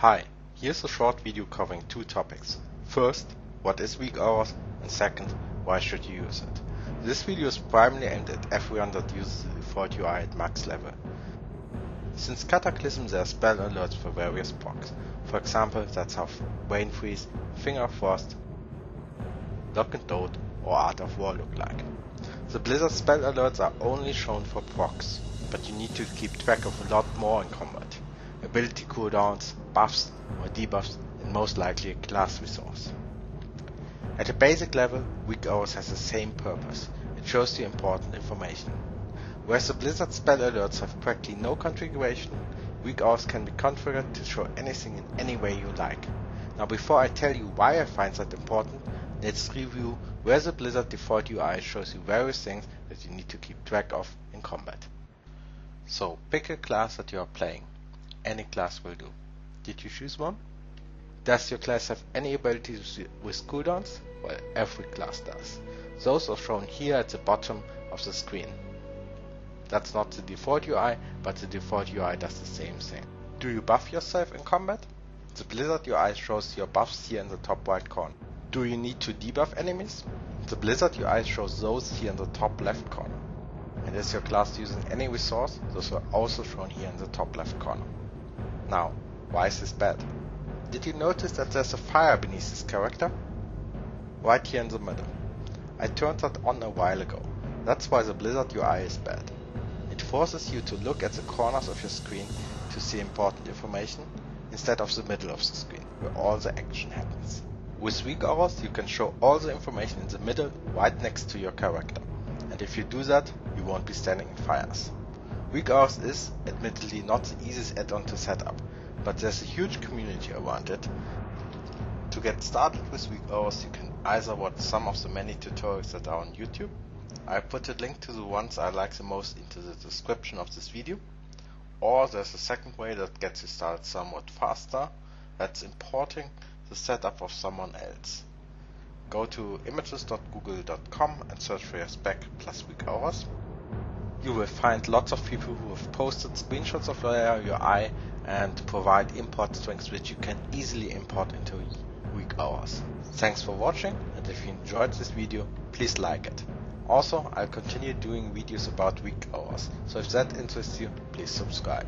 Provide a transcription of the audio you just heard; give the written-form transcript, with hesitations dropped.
Hi, here's a short video covering two topics. First, what is weak hours, and second, why should you use it. This video is primarily aimed at everyone that uses the default UI at max level. Since Cataclysm there are spell alerts for various procs. For example, that's how Brain Freeze, Finger Frost, Lock and Dote or Art of War look like. The Blizzard spell alerts are only shown for procs, but you need to keep track of a lot more in combat. Ability cooldowns, buffs or debuffs, and most likely a class resource. At a basic level, Weakauras has the same purpose. It shows you important information. Whereas the Blizzard spell alerts have practically no configuration, Weakauras can be configured to show anything in any way you like. Now before I tell you why I find that important, let's review where the Blizzard default UI shows you various things that you need to keep track of in combat. So pick a class that you are playing. Any class will do. Did you choose one? Does your class have any abilities with cooldowns? Well, every class does. Those are shown here at the bottom of the screen. That's not the default UI, but the default UI does the same thing. Do you buff yourself in combat? The Blizzard UI shows your buffs here in the top right corner. Do you need to debuff enemies? The Blizzard UI shows those here in the top left corner. And is your class using any resource? Those are also shown here in the top left corner. Now, why is this bad? Did you notice that there's a fire beneath this character? Right here in the middle. I turned that on a while ago. That's why the Blizzard UI is bad. It forces you to look at the corners of your screen to see important information instead of the middle of the screen, where all the action happens. With Weakauras, you can show all the information in the middle right next to your character. And if you do that, you won't be standing in fires. Weakauras is, admittedly, not the easiest add-on to set up, but there's a huge community around it. To get started with Weakauras, you can either watch some of the many tutorials that are on YouTube. I put a link to the ones I like the most into the description of this video. Or there's a second way that gets you started somewhat faster. That's importing the setup of someone else. Go to images.google.com and search for your spec plus Weakauras. You will find lots of people who have posted screenshots of their UI and provide import strings which you can easily import into Weakauras. Thanks for watching, and if you enjoyed this video, please like it. Also, I'll continue doing videos about Weakauras, so if that interests you, please subscribe.